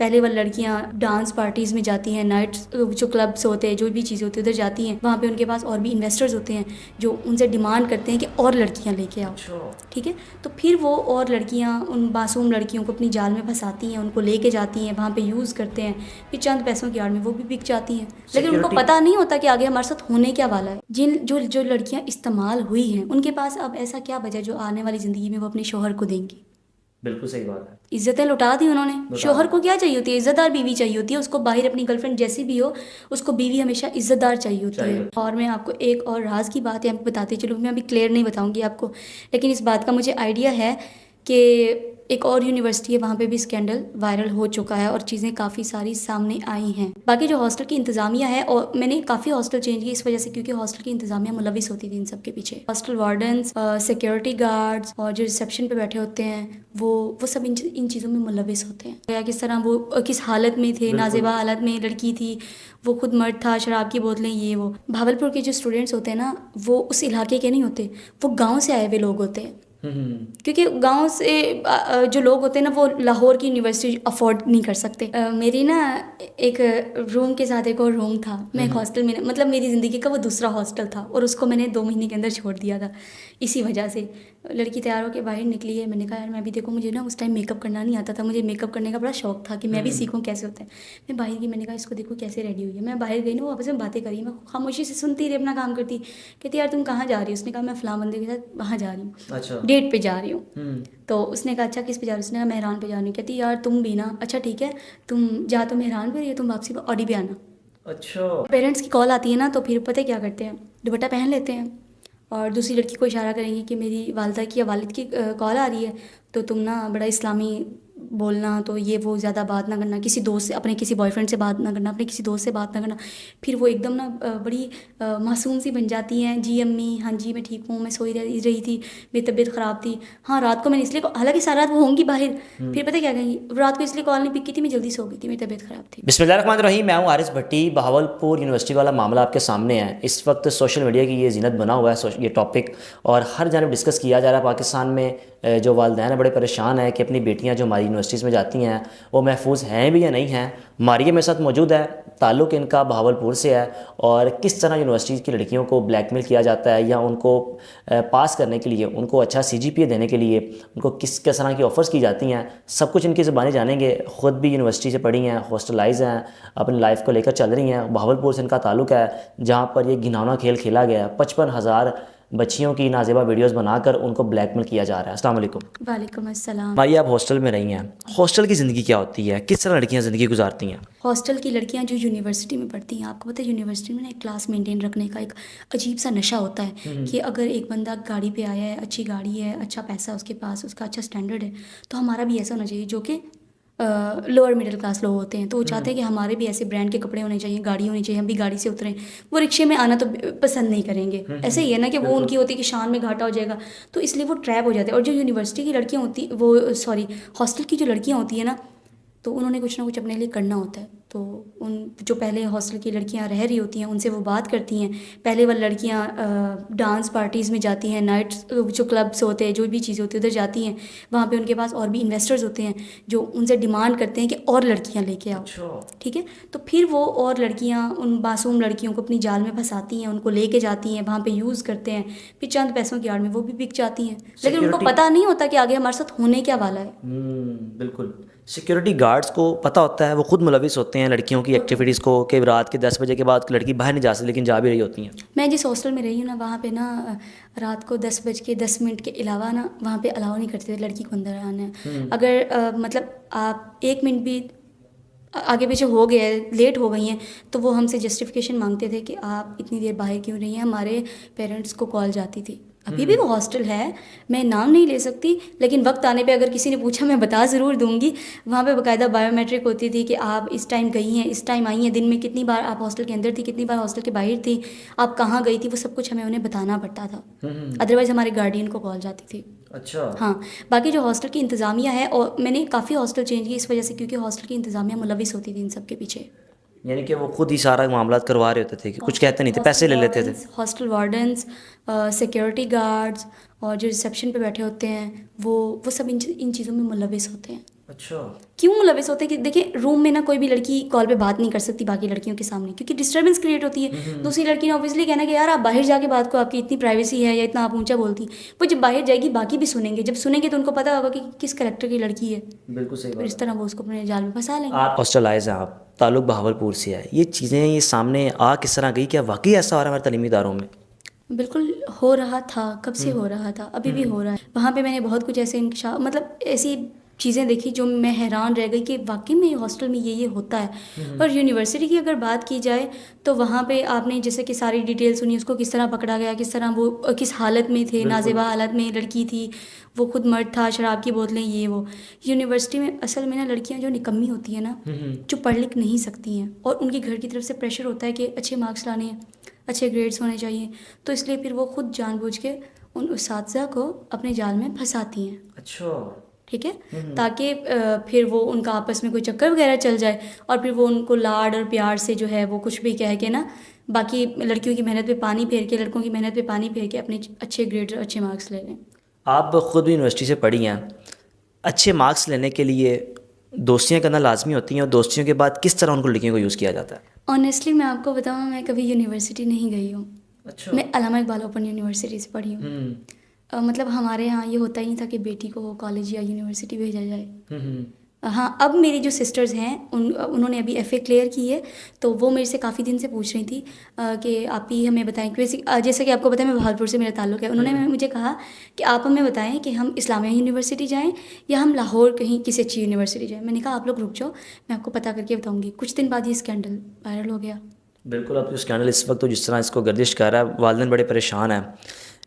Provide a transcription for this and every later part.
पहले वाली लड़कियां डांस पार्टीज में जाती हैं, नाइट्स जो क्लब्स होते हैं, जो भी चीज़ें होती है उधर जाती हैं। वहाँ पे उनके पास और भी इन्वेस्टर्स होते हैं जो उनसे डिमांड करते हैं कि और लड़कियाँ लेके आओ। ठीक है, तो फिर वो और लड़कियाँ उन मासूम लड़कियों को अपनी जाल में फंसाती हैं, उनको लेके जाती हैं, वहाँ पे यूज़ करते हैं, फिर चंद पैसों की आड़ में वो भी बिक जाती हैं। लेकिन उनको पता नहीं होता कि आगे हमारे साथ होने क्या वाला है। जो लड़कियाँ इस्तेमाल हुई हैं उनके पास अब ऐसा क्या बचा जो आने वाली ज़िंदगी में वो अपने शोहर को देंगी। बिल्कुल सही बात है। इज्जतें लुटा दी उन्होंने। शोहर को क्या चाहिए होती है? इज्जतदार बीवी चाहिए होती है उसको। बाहर अपनी गर्लफ्रेंड जैसी भी हो, उसको बीवी हमेशा इज्जतदार चाहिए होती है। और मैं आपको एक और राज की बात यहाँ पे बताती चलूँ, मैं अभी क्लियर नहीं बताऊंगी आपको, लेकिन इस बात का मुझे आइडिया है कि एक और यूनिवर्सिटी है, वहाँ पे भी स्कैंडल वायरल हो चुका है और चीज़ें काफ़ी सारी सामने आई हैं। बाकी जो हॉस्टल की इंतज़ामिया है, और मैंने काफ़ी हॉस्टल चेंज किए इस वजह से क्योंकि हॉस्टल की इंतज़ामिया मुलविस होती थी इन सब के पीछे। हॉस्टल वार्डन्स, सिक्योरिटी गार्ड्स और जो रिसेप्शन पे बैठे होते हैं वो सब इन चीज़ों में मुलविस होते हैं। या किस तरह वो किस हालत में थे, नाजेबा हालत में लड़की थी, वो खुद मर्द था, शराब की बोतलें ये वो। भावलपुर के जो स्टूडेंट्स होते हैं ना, वो उस इलाके के नहीं होते, वो गाँव से आए हुए लोग होते हैं। क्योंकि गांव से जो लोग होते हैं ना, वो लाहौर की यूनिवर्सिटी अफोर्ड नहीं कर सकते। मेरी ना एक रूम के साथ एक और रूम था। मैं एक हॉस्टल में, मतलब मेरी ज़िंदगी का वो दूसरा हॉस्टल था और उसको मैंने 2 महीने के अंदर छोड़ दिया था इसी वजह से। लड़की तैयार होकर बाहर निकली है, मैंने कहा यार मैं भी देखो, मुझे ना उस टाइम मेकअप करना नहीं आता था, मुझे मेकअप करने का बड़ा शौक था कि मैं भी सीखूं कैसे होता है। मैं बाहर गई, मैंने कहा इसको देखो कैसे रेडी हुई है। मैं बाहर गई ना, वो आपस में बातें करी, मैं खामोशी से सुनती रही, अपना काम करती। कहती यार तुम कहाँ जा रही हो? उसने कहा मैं फलां बंदे के साथ वहाँ जा रही हूँ, अच्छा। डेट पे जा रही हूँ। तो उसने कहा अच्छा किस पे जा रही हो? उसने कहा मेहरान पे जा रही हूँ। कहती यार तुम भी ना, अच्छा ठीक है तुम जा तो मेहरान पे रही हो, तुम वापसी ऑडी पे आना। अच्छा। पेरेंट्स की कॉल आती है ना, तो फिर पता है क्या करते हैं, दुपट्टा पहन लेते हैं और दूसरी लड़की को इशारा करेंगे कि मेरी वालदा की या वालिद की कॉल आ रही है, तो तुम ना बड़ा इस्लामी बोलना, तो ये वो ज़्यादा बात ना करना, किसी दोस्त से, अपने किसी बॉयफ्रेंड से बात ना करना, अपने किसी दोस्त से बात ना करना। फिर वो एकदम ना बड़ी मासूम सी बन जाती हैं। जी अम्मी, हाँ जी मैं ठीक हूँ, मैं सोई रही थी, मेरी तबीयत ख़राब थी, हाँ रात को मैंने इसलिए, हालांकि सारा रात वो होंगी बाहर, फिर पता क्या कहेंगी, रात को इसलिए कॉल नहीं पिक की थी, मैं जल्दी सो गई थी, मेरी तबीयत ख़राब थी। बिस्मिल्लाहिर्रहमानिर्रहीम। मैं हूँ आरिस भट्टी। बहावलपुर यूनिवर्सिटी वाला मामला आपके सामने है। इस वक्त सोशल मीडिया की ये जीनत बना हुआ है ये टॉपिक, और हर जानब डिस्कस किया जा रहा है। पाकिस्तान में जो वालिदैन हैं बड़े परेशान हैं कि अपनी बेटियां जो हमारी यूनिवर्सिटीज़ में जाती हैं वो महफूज हैं भी या नहीं हैं। मारिया मेरे साथ मौजूद है, ताल्लुक़ इनका बहावलपुर से है, और किस तरह यूनिवर्सिटी की लड़कियों को ब्लैकमेल किया जाता है या उनको पास करने के लिए, उनको अच्छा CGPA देने के लिए उनको किस किस तरह की ऑफ़र्स की जाती हैं, सब कुछ इनकी ज़बानी जानेंगे। ख़ुद भी यूनिवर्सिटी से पढ़ी हैं, हॉस्टलाइज हैं, अपनी लाइफ को लेकर चल रही हैं। बहावलपुर से इनका ताल्लुक़ है जहाँ पर ये घिनौना खेल खेला गया। 55,000 बच्चियों की नाज़ेबा वीडियोस बनाकर उनको ब्लैकमेल किया जा रहा है। अस्सलाम वालेकुम। वालेकुम अस्सलाम। मारिया, आप हॉस्टल में रही हैं, हॉस्टल की ज़िंदगी क्या होती है, किस तरह लड़कियां ज़िंदगी गुजारती हैं? हॉस्टल की लड़कियां जो यूनिवर्सिटी में पढ़ती हैं, आपको पता है यूनिवर्सिटी में ना एक क्लास मेंटेन रखने का एक अजीब सा नशा होता है कि अगर एक बंदा गाड़ी पे आया है, अच्छी गाड़ी है, अच्छा पैसा उसके पास, उसका अच्छा स्टैंडर्ड है, तो हमारा भी ऐसा होना चाहिए। जो कि लोअर मिडिल क्लास लोग होते हैं तो वो चाहते हैं कि हमारे भी ऐसे ब्रांड के कपड़े होने चाहिए, गाड़ी होनी चाहिए, हम भी गाड़ी से उतरें। वो रिक्शे में आना तो पसंद नहीं करेंगे। ऐसे ही है ना कि वो उनकी होती है कि शान में घाटा हो जाएगा, तो इसलिए वो ट्रैप हो जाते हैं। और जो यूनिवर्सिटी की लड़कियाँ होती, वो सॉरी हॉस्टल की जो लड़कियाँ होती हैं ना, तो उन्होंने कुछ ना कुछ अपने लिए करना होता है। तो उन जो पहले हॉस्टल की लड़कियां रह रही होती हैं उनसे वो बात करती हैं। पहले वाली लड़कियां डांस पार्टीज़ में जाती हैं, नाइट्स जो क्लब्स होते हैं, जो भी चीज़ें होती है उधर जाती हैं। वहाँ पे उनके पास और भी इन्वेस्टर्स होते हैं जो उनसे डिमांड करते हैं कि और लड़कियाँ लेके आओ। ठीक है, तो फिर वो और लड़कियाँ उन मासूम लड़कियों को अपनी जाल में फंसाती हैं, उनको लेके जाती हैं, वहाँ पे यूज़ करते हैं, फिर चंद पैसों की आड़ में वो भी बिक जाती हैं। लेकिन उनको पता नहीं होता कि आगे हमारे साथ होने क्या वाला है। बिल्कुल। सिक्योरिटी गार्ड्स को पता होता है, वो खुद मुलविस होते हैं लड़कियों की एक्टिविटीज़ को, कि रात के 10 बजे के बाद लड़की बाहर नहीं जा सकती लेकिन जा भी रही होती हैं। मैं जिस हॉस्टल में रही हूँ ना, वहाँ पे ना रात को 10 बज के 10 मिनट के अलावा ना वहाँ पे अलाउ नहीं करते थे लड़की को अंदर आना। अगर मतलब आप 1 मिनट भी आगे पीछे हो गया, लेट हो गई हैं, तो वो हमसे जस्टिफिकेशन मांगते थे कि आप इतनी देर बाहर क्यों रही हैं। हमारे पेरेंट्स को कॉल जाती थी। अभी भी वो हॉस्टल है, मैं नाम नहीं ले सकती, लेकिन वक्त आने पे अगर किसी ने पूछा मैं बता ज़रूर दूंगी। वहाँ पे बाकायदा बायोमेट्रिक होती थी कि आप इस टाइम गई हैं, इस टाइम आई हैं, दिन में कितनी बार आप हॉस्टल के अंदर थी, कितनी बार हॉस्टल के बाहर थी, आप कहाँ गई थी, वो सब कुछ हमें उन्हें बताना पड़ता था। अदरवाइज़ हमारे गार्डियन को कॉल जाती थी। अच्छा। हाँ, बाकी जो हॉस्टल की इंतज़ामिया है, और मैंने काफ़ी हॉस्टल चेंज की इस वजह से क्योंकि हॉस्टल की इंतज़ामिया मुलविस होती थी इन सब के पीछे। यानी कि वो खुद ही सारा मामला करवा रहे होते थे, कि कुछ कहते नहीं थे, पैसे ले लेते थे। हॉस्टल वार्डन्स, सिक्योरिटी गार्ड्स और जो रिसेप्शन पे बैठे होते हैं वो सब इन चीज़ों में मुलविस होते हैं। अच्छा। क्यों मुलविस होते हैं कि देखिए रूम में ना कोई भी लड़की कॉल पे बात नहीं कर सकती बाकी लड़कियों के सामने, क्योंकि डिस्टर्बेंस क्रिएट होती है। दूसरी लड़की ने ऑब्वियसली कहना कि यार आप बाहर जाके बात को, आपकी इतनी प्राइवेसी है या इतना आप ऊंचा बोलती, वो जब बाहर जाएगी बाकी भी सुनेंगे, जब सुनेंगे तो उनको पता होगा कि किस करेक्टर की लड़की है, बिल्कुल सही फिर इस तरह वो उसको अपने जाल में फंसा लेंगे। आप हॉस्टल आए हैं, आप ताल्लुक बहावलपुर से है, ये चीज़ें ये सामने आ किस तरह गई, क्या वाकई ऐसा हो रहा है हमारे तालीमी इदारों में? बिल्कुल हो रहा था, कब से हो रहा था, अभी भी हो रहा है। वहाँ पे मैंने बहुत कुछ ऐसे इंकशा मतलब ऐसी चीज़ें देखी जो मैं हैरान रह गई कि वाकई में हॉस्टल में ये होता है। और यूनिवर्सिटी की अगर बात की जाए तो वहाँ पे आपने जैसे कि सारी डिटेल सुनी, उसको किस तरह पकड़ा गया, किस तरह वो किस हालत में थे, नाजेबा हालत में लड़की थी, वो खुद मर्द था, शराब की बोतलें ये वो। यूनिवर्सिटी में असल में ना लड़कियाँ जो निकम्मी होती हैं ना, जो पढ़ लिख नहीं सकती हैं और उनके घर की तरफ से प्रेशर होता है कि अच्छे मार्क्स लाने हैं, अच्छे ग्रेड्स होने चाहिए, तो इसलिए फिर वो खुद जानबूझ के उन उस्ताज़ा को अपने जाल में फंसाती हैं। अच्छा। ठीक है, ताकि फिर वो उनका आपस में कोई चक्कर वगैरह चल जाए और फिर वो उनको लाड और प्यार से जो है वो कुछ भी कह के ना बाकी लड़कियों की मेहनत पे पानी फेर के, लड़कों की मेहनत पे पानी फेर के अपने अच्छे ग्रेड अच्छे मार्क्स ले लें। आप खुद भी यूनिवर्सिटी से पढ़ी हैं, अच्छे मार्क्स लेने के लिए दोस्तियाँ करना लाजमी होती हैं, और दोस्तियों के बाद किस तरह उनको लड़कियों को यूज़ किया जाता है? ऑनेस्टली मैं आपको बताऊँ, मैं कभी यूनिवर्सिटी नहीं गई हूँ। अच्छा। मैं अल्लामा इकबाल ओपन यूनिवर्सिटी से पढ़ी हूँ। मतलब हमारे यहाँ ये होता ही नहीं था कि बेटी को कॉलेज या यूनिवर्सिटी भेजा जाए। हाँ, अब मेरी जो सिस्टर्स हैं उन्होंने अभी एफ़ए क्लियर की है, तो वो मेरे से काफ़ी दिन से पूछ रही थी कि आप ही हमें बताएं कि जैसे कि आपको पता है मैं बहावलपुर से मेरा ताल्लुक़ है। उन्होंने मुझे कहा कि आप हमें बताएं कि हम इस्लामिया यूनिवर्सिटी जाएं या हम लाहौर कहीं किसी अच्छी यूनिवर्सिटी जाएं। मैंने कहा आप लोग रुक जाओ, मैं आपको पता करके बताऊँगी। कुछ दिन बाद ये स्कैंडल वायरल हो गया। बिल्कुल, अब जो स्कैंडल इस वक्त तो जिस तरह इसको गर्दिश कर रहा है, वालिदैन बड़े परेशान हैं।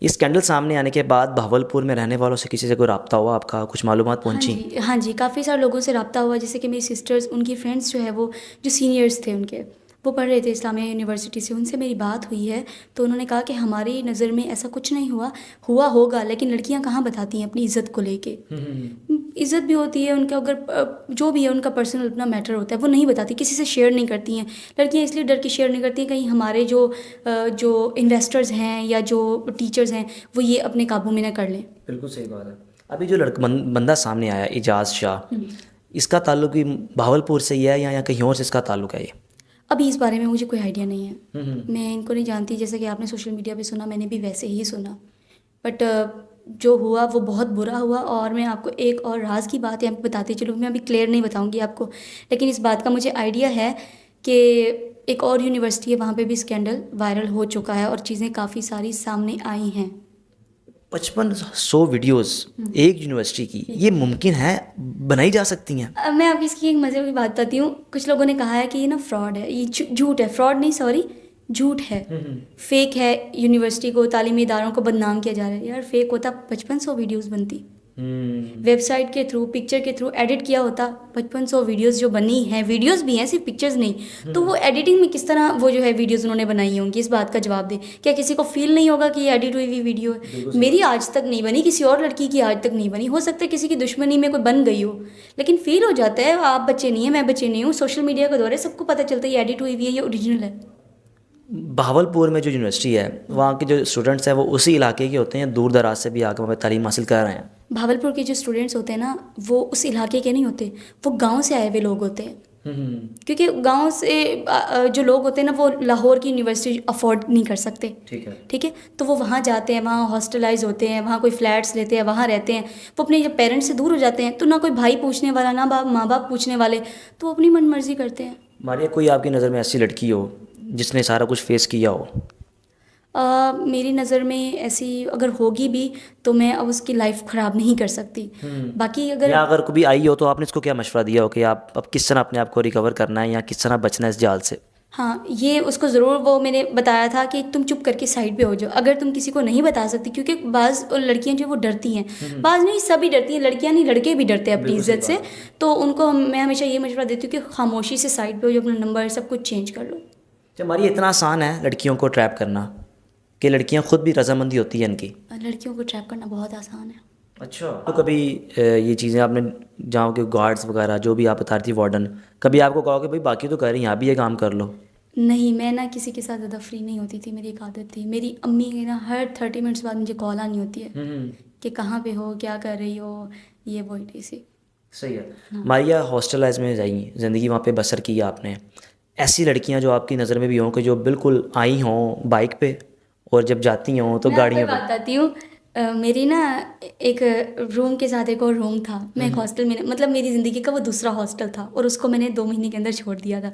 ये स्कैंडल सामने आने के बाद बहावलपुर में रहने वालों से किसी से कोई रब्ता हुआ आपका, कुछ मालूमात पहुंची? हाँ जी, काफ़ी सारे लोगों से रब्ता हुआ, जैसे कि मेरी सिस्टर्स, उनकी फ्रेंड्स जो है वो जो सीनियर्स थे उनके, वो पढ़ रहे थे इस्लामिया यूनिवर्सिटी से, उनसे मेरी बात हुई है। तो उन्होंने कहा कि हमारी नज़र में ऐसा कुछ नहीं हुआ होगा, लेकिन लड़कियां कहाँ बताती हैं अपनी इज़्ज़त को लेके। इज़्ज़त भी होती है उनका, अगर जो भी है उनका पर्सनल अपना मैटर होता है, वो नहीं बताती, किसी से शेयर नहीं करती हैं। लड़कियां इसलिए डर के शेयर नहीं करती हैं कहीं हमारे जो इन्वेस्टर्स हैं या जो टीचर्स हैं वो ये अपने काबू में ना कर लें। बिल्कुल सही बात है। अभी जो बंदा सामने आया एजाज़ शाह, इसका ताल्लुक भी बहावलपुर से ही है या कहीं और से इसका ताल्लुक है? ये अभी इस बारे में मुझे कोई आइडिया नहीं है। मैं इनको नहीं जानती, जैसे कि आपने सोशल मीडिया पे सुना, मैंने भी वैसे ही सुना। बट जो हुआ वो बहुत बुरा हुआ। और मैं आपको एक और राज की बात यहाँ पे बताती चलूँ, मैं अभी क्लियर नहीं बताऊँगी आपको, लेकिन इस बात का मुझे आइडिया है कि एक और यूनिवर्सिटी है, वहाँ पे भी स्कैंडल वायरल हो चुका है और चीज़ें काफ़ी सारी सामने आई हैं। 5500 वीडियोस एक यूनिवर्सिटी की, ये मुमकिन है, बनाई जा सकती हैं? अब मैं आपकी इसकी एक मज़े की बात बताती हूँ। कुछ लोगों ने कहा है कि ये ना फ्रॉड है, ये झूठ है, फ्रॉड नहीं सॉरी झूठ है, फेक है। यूनिवर्सिटी को, तालीमी इदारों को बदनाम किया जा रहा है। यार फेक होता 5500 वीडियोस बनती, वेबसाइट के थ्रू, पिक्चर के थ्रू एडिट किया होता। 5500 वीडियोस जो बनी हैं, वीडियोस भी हैं सिर्फ पिक्चर्स नहीं, तो वो एडिटिंग में किस तरह वो जो है वीडियोस उन्होंने बनाई होंगी, इस बात का जवाब दे। क्या किसी को फील नहीं होगा कि ये एडिट हुई हुई वीडियो है? मेरी आज तक नहीं बनी, किसी और लड़की की आज तक नहीं बनी। हो सकता है किसी की दुश्मनी में कोई बन गई हो, लेकिन फील हो जाता है। आप बच्चे नहीं है, मैं बच्चे नहीं हूँ, सोशल मीडिया के दौरे सबको पता चलता है ये एडिट हुई हुई है, ये ओरिजिनल है। बहावलपुर में जो यूनिवर्सिटी है, वहाँ के जो स्टूडेंट्स हैं वो उसी इलाके के होते हैं, दूर दराज से भी आकर वहाँ पर तालीम हासिल कर रहे हैं? भावलपुर के जो स्टूडेंट्स होते हैं ना, वो उस इलाके के नहीं होते, वो गांव से आए हुए लोग होते हैं। क्योंकि गांव से जो लोग होते हैं ना, वो लाहौर की यूनिवर्सिटी अफोर्ड नहीं कर सकते। ठीक है, तो वो वहाँ जाते हैं, वहाँ हॉस्टलाइज होते हैं, वहाँ कोई फ्लैट्स लेते हैं, वहाँ रहते हैं। वो अपने जब पेरेंट्स से दूर हो जाते हैं तो ना कोई भाई पूछने वाला, ना माँ बाप पूछने वाले, तो वो अपनी मन मर्जी करते हैं। मारिया, कोई आपकी नज़र में ऐसी लड़की हो जिसने सारा कुछ फेस किया हो? मेरी नज़र में ऐसी अगर होगी भी तो मैं अब उसकी लाइफ ख़राब नहीं कर सकती। बाकी अगर कभी आई हो तो आपने इसको क्या मशवरा दिया हो कि आप अब किस तरह अपने आप को रिकवर करना है या किस तरह बचना है इस जाल से? हाँ, ये उसको ज़रूर वो मैंने बताया था कि तुम चुप करके साइड पे हो जाओ, अगर तुम किसी को नहीं बता सकती। क्योंकि बाज़ लड़कियां जो वो डरती हैं, बाज़ नहीं सभी डरती हैं, लड़कियां नहीं लड़के भी डरते हैं अपनी इज्जत से। तो उनको मैं हमेशा ये मशवरा देती हूँ कि खामोशी से साइड पे हो जाओ, अपना नंबर सब कुछ चेंज कर लो। जब हमारी इतना आसान है लड़कियों को ट्रैप करना कि लड़कियां खुद भी रजामंदी होती है इनकी? लड़कियों को ट्रैप करना बहुत आसान है। अच्छा, तो कभी ये चीज़ें आपने जहाँ के गार्ड्स वगैरह जो भी आप बता रही थी, वार्डन, कभी आपको कहा कि भाई बाकी तो कर रही हैं, यहाँ भी ये काम कर लो? नहीं, मैं ना किसी के साथ ज़्यादा फ्री नहीं होती थी। मेरी एक आदत थी, मेरी अम्मी की ना हर 30 मिनट्स बाद मुझे कॉल आनी होती है कि कहाँ पे हो, क्या कर रही हो, ये वो इसी। सही है। मारिया हॉस्टल लाइफ में जाइए, ज़िंदगी वहाँ पे बसर की आपने, ऐसी लड़कियाँ जो आपकी नज़र में भी हों कि जो बिल्कुल आई हों बाइक पे और जब जाती हों तो मैं आपको गाड़ियों एक पे। बात बताती हूँ। मेरी ना एक रूम के साथ एक और रूम था। मैं एक हॉस्टल में, मतलब मेरी ज़िंदगी का वो दूसरा हॉस्टल था और उसको मैंने 2 महीने के अंदर छोड़ दिया था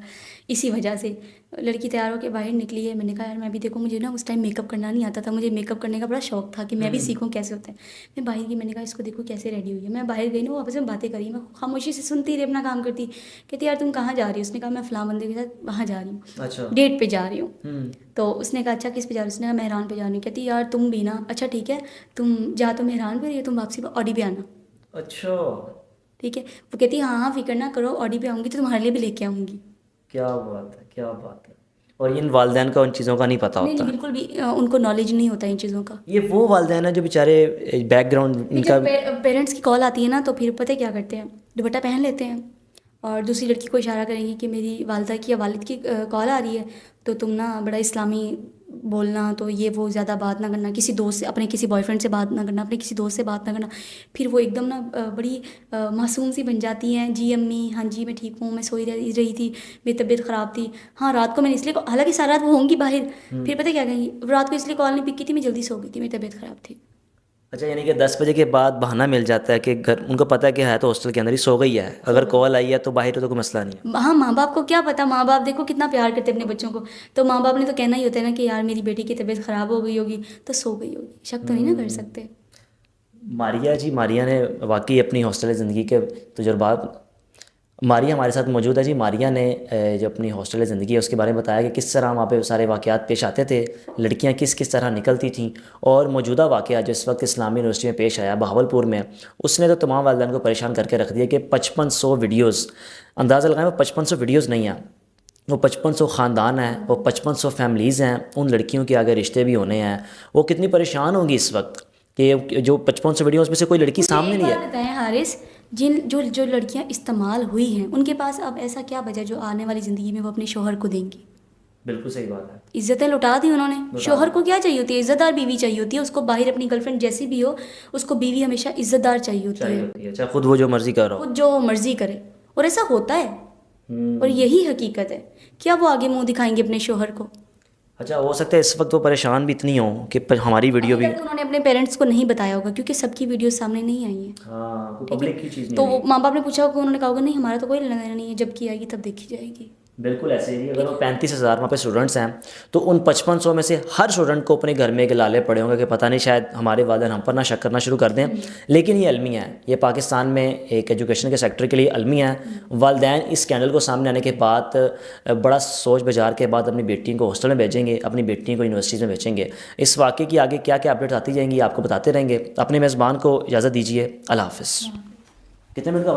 इसी वजह से। लड़की तैयार होकर बाहर निकली है, मैंने कहा यार मैं भी देखो, मुझे ना उस टाइम मेकअप करना नहीं आता था, मुझे मेकअप करने का बड़ा शौक था कि मैं भी सीखूं कैसे होता है। मैं बाहर गई, मैंने कहा इसको देखो कैसे रेडी हुई है। मैं बाहर गई ना, वो आपस में बातें करी, मैं खामोशी से सुनती रही, अपना काम करती। कहती यार तुम कहाँ जा रही हो? उसने कहा मैं फ़लाँ बंदे के साथ वहाँ जा रही हूँ, अच्छा। डेट पे जा रही हूँ। तो उसने कहा अच्छा किस पे जा रही हो? उसने कहा मेहरान पे जा रही हूँ। कहती यार तुम भी ना, अच्छा ठीक है, तुम जा तो मेहरान पे रही हो, तुम वापसी पर ऑडी पे आना, अच्छा, ठीक है। वो कहती हाँ हाँ फिक्र ना करो, ऑडी पे आऊँगी तो तुम्हारे लिए भी लेके आऊँगी। क्या बात है, क्या बात है। और इन वालदैन का उन चीज़ों का नहीं पता नहीं नहीं, होता। बिल्कुल भी उनको नॉलेज नहीं होता इन चीज़ों का। ये वो वालदैन है जो बेचारे बैकग्राउंड फिर इनका। जब पेरेंट्स की कॉल आती है ना, तो फिर पता है क्या करते हैं, दुपट्टा पहन लेते हैं और दूसरी लड़की को इशारा करेंगी कि मेरी वालदा की या वालिद की कॉल आ रही है, तो तुम ना बड़ा इस्लामी बोलना, तो ये वो ज़्यादा बात ना करना, किसी दोस्त से, अपने किसी बॉयफ्रेंड से बात ना करना, अपने किसी दोस्त से बात ना करना। फिर वो एकदम ना बड़ी मासूम सी बन जाती हैं। जी अम्मी, हाँ जी मैं ठीक हूँ, मैं सोई रही थी, मेरी तबीयत ख़राब थी, हाँ रात को मैंने इसलिए हालांकि सारा रात वो होंगी बाहर। फिर पता है क्या कहेंगी, रात को इसलिए कॉल नहीं पिक की थी, मैं जल्दी सो गई थी, मेरी तबीयत ख़राब थी। अच्छा, यानी कि 10 बजे के बाद बहाना मिल जाता है कि घर, उनको पता है कि है तो हॉस्टल के अंदर ही सो गई है, अगर कॉल आई है तो बाहर तो कोई मसला नहीं है। हाँ, माँ बाप को क्या पता, माँ बाप देखो कितना प्यार करते हैं अपने बच्चों को। तो माँ बाप ने तो कहना ही होता है ना कि यार मेरी बेटी की तबीयत ख़राब हो गई होगी तो सो गई होगी, शक तो नहीं ना कर सकते। मारिया जी, मारिया ने वाकई अपनी हॉस्टल ज़िंदगी के तजुर्बात, मारिया हमारे साथ मौजूद है जी। मारिया ने जो अपनी हॉस्टल ज़िंदगी है उसके बारे में बताया कि किस तरह वहाँ पे सारे वाक़यात पेश आते थे, लड़कियाँ किस किस तरह निकलती थीं, और मौजूदा वाक़या जो इस वक्त इस्लामी यूनिवर्सिटी में पेश आया बहावलपुर में, उसने तो तमाम वालिदैन को परेशान करके रख दिया कि 5500 वीडियोज़, अंदाज़ा लगाएं वो 5500 वीडियोज़ नहीं हैं, वो 5500 ख़ानदान हैं, वो 5500 फैमिलीज़ हैं, उन लड़कियों के आगे रिश्ते भी होने हैं। वो कितनी परेशान होंगी इस वक्त कि जो 5500 वीडियोज़ में से कोई लड़की मुझे सामने एक नहीं बात है। बताएं हारिस, जिन जो जो लड़कियां इस्तेमाल हुई हैं उनके पास अब ऐसा क्या बचा जो आने वाली ज़िंदगी में वो अपने शोहर को देंगी? बिल्कुल सही बात है। इज्जतें लुटा दी उन्होंने। शोहर को क्या चाहिए होती है? इज्जतदार बीवी चाहिए होती है उसको। बाहर अपनी गर्लफ्रेंड जैसी भी हो, उसको बीवी हमेशा इज्जतदार चाहिए होती चाहिए है, होती है, चाहे खुद वो जो मर्ज़ी कर रहा वो हो। जो मर्जी करे। और ऐसा होता है, और यही हकीकत है। क्या वो आगे मुंह दिखाएंगे अपने शोहर को? अच्छा, हो सकता है इस वक्त वो परेशान भी इतनी हो कि हमारी वीडियो अभी भी। तक उन्होंने अपने पेरेंट्स को नहीं बताया होगा क्योंकि सबकी वीडियो सामने नहीं आई है। हाँ, कोई ठीक पब्लिक की है, चीज़ नहीं तो हुई वो है। माँ बाप ने पूछा होगा, उन्होंने कहा होगा नहीं हमारा तो कोई लेना देना नहीं है, जब की आएगी तब देखी जाएगी। बिल्कुल ऐसे ही। अगर ठीक वो है। 35,000 वहाँ पे स्टूडेंट्स हैं तो उन 5500 में से हर स्टूडेंट को अपने घर में एक लाले पड़े होंगे कि पता नहीं शायद हमारे वालिदैन हम पर ना शक करना शुरू कर दें। लेकिन ये अलमिया है, ये पाकिस्तान में एक एजुकेशन के सेक्टर के लिए अलमिया है। वालिदैन इस स्कैंडल को सामने आने के बाद बड़ा सोच विचार के बाद अपनी बेटियों को हॉस्टल में भेजेंगे, अपनी बेटियों को यूनिवर्सिटीज़ में भेजेंगे। इस वाक़े की आगे क्या क्या अपडेट्स आती जाएंगी आपको बताते रहेंगे। अपने मेज़बान को इजाज़त दीजिए, अल्लाह हाफ़िज़। कितने मिनट का